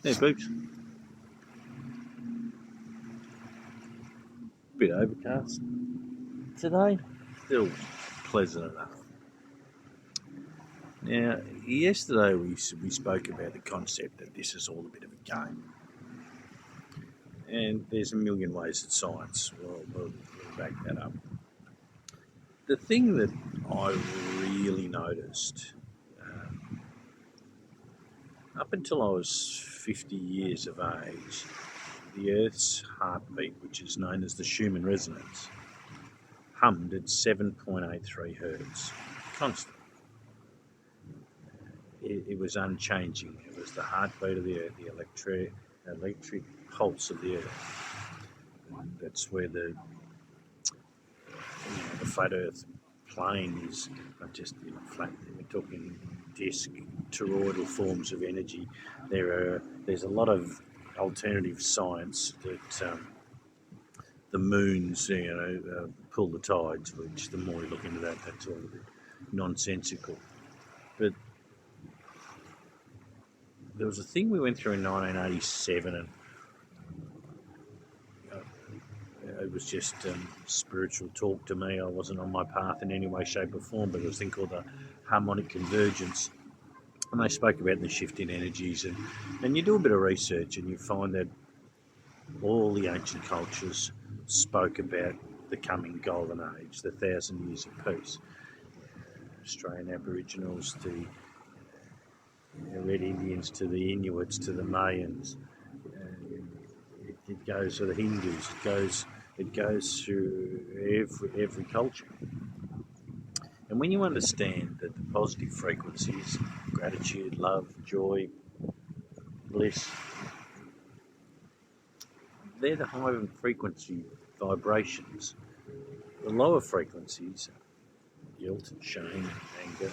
Hey, folks. Bit overcast today. Still pleasant enough. Now, yesterday we spoke about the concept that this is all a bit of a game, and there's a million ways that science will back that up. The thing that I really noticed up until I was 50 years of age, the Earth's heartbeat, which is known as the Schuman resonance, hummed at 7.83 hertz, constant. It was unchanging. It was the heartbeat of the Earth, the electric pulse of the Earth. And that's where the flat Earth plane is not just flat. We're talking disk, toroidal forms of energy. There's a lot of alternative science that the moons, pull the tides. Which the more you look into that, that's all a bit nonsensical. But there was a thing we went through in 1987, and it was just spiritual talk to me. I wasn't on my path in any way, shape or form, but it was a thing called the harmonic convergence. And they spoke about the shift in energies, and you do a bit of research and you find that all the ancient cultures spoke about the coming golden age, the 1,000 years of peace. Australian Aboriginals, the Red Indians, to the Inuits, to the Mayans. It goes to the Hindus. It goes through every culture. And when you understand that the positive frequencies, gratitude, love, joy, bliss, they're the high frequency vibrations. The lower frequencies, guilt, shame, anger,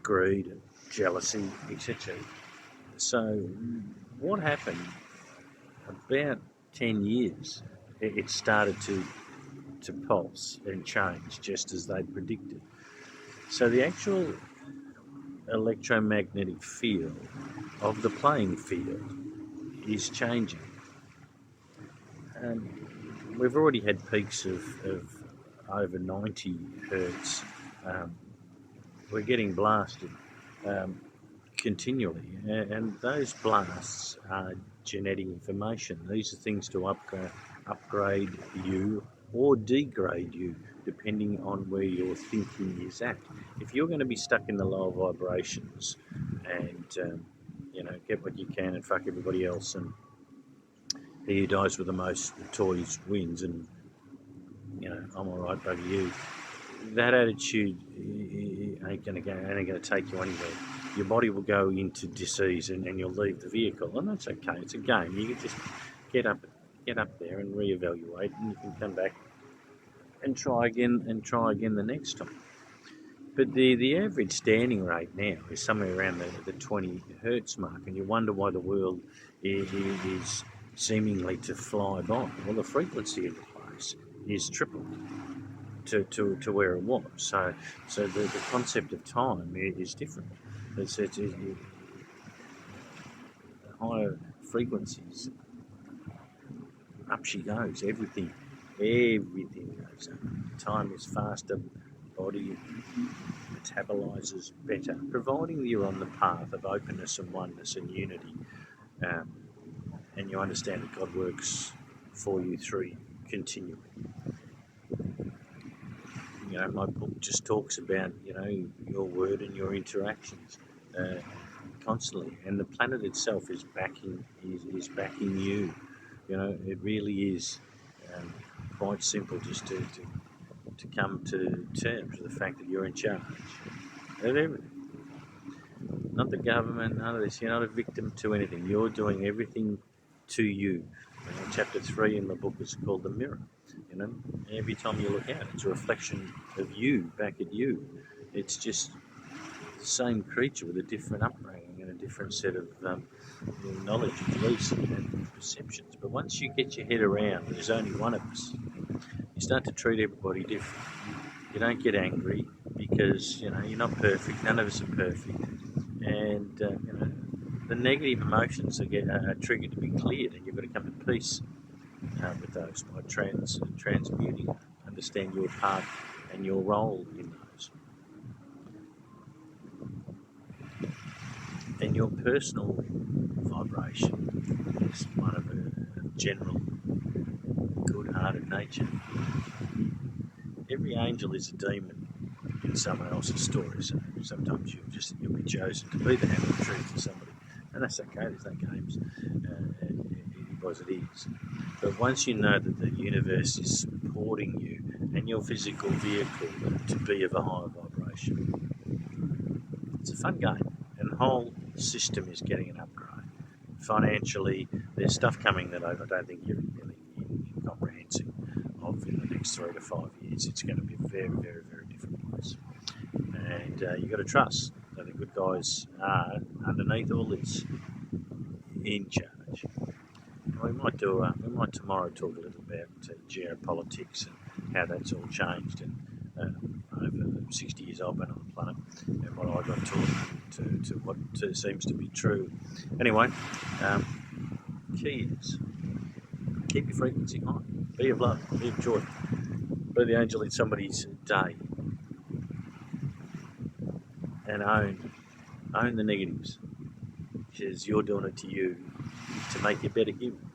greed, jealousy, etc. So what happened about 10 years, it started to pulse and change just as they predicted. So the actual electromagnetic field of the playing field is changing. We've already had peaks of over 90 hertz. We're getting blasted continually, and those blasts are genetic information. These are things to upgrade you or degrade you, depending on where your thinking is at. If you're going to be stuck in the lower vibrations and get what you can and fuck everybody else, and he who dies with the most toys wins, and I'm all right, bugger you. That attitude ain't going to take you anywhere. Your body will go into disease, and you'll leave the vehicle, and that's okay. It's a game. You can just get up there and reevaluate, and you can come back and try again the next time. But the average standing rate now is somewhere around the 20 hertz mark, and you wonder why the world is seemingly to fly by. Well, the frequency of the place is tripled to where it was. So the concept of time is different. It's higher frequencies. Up she goes. Everything goes up. Time is faster. Body metabolizes better, providing you're on the path of openness and oneness and unity, and you understand that God works for you through you continually. My book just talks about your word and your interactions constantly, and the planet itself is backing you. It really is quite simple just to come to terms with the fact that you're in charge of everything. Not the government, none of this. You're not a victim to anything. You're doing everything to you. Chapter 3 in the book is called The Mirror. Every time you look out, it's a reflection of you back at you. It's just the same creature with a different upbringing and a different set of knowledge and beliefs and perceptions. But once you get your head around there's only one of us, you start to treat everybody different. You don't get angry because you're not perfect. None of us are perfect, and the negative emotions are triggered to be cleared, and you've got to come to peace with those by transmuting, understand your part and your role in those. And your personal vibration is one of a general good-hearted nature. Every angel is a demon in someone else's story, so sometimes you'll be chosen to be the hand of truth to somebody, and that's okay. There's no games. It was, it is. But once you know that the universe is supporting you and your physical vehicle to be of a higher vibration, it's a fun game, and the whole system is getting an upgrade. Financially, there's stuff coming that I don't think you're really comprehensive of in the next 3 to 5 years. It's going to be a very, very, very different place. And you've got to trust that the good guys are, underneath all this, in charge. And we might tomorrow talk a little about geopolitics and how that's all changed, and over the 60 years I've been on the planet, and what I got taught to what seems to be true. Anyway, key is keep your frequency high. Be of love, be of joy, be the angel in somebody's day, and own the negatives, because you're doing it to you to make you better human.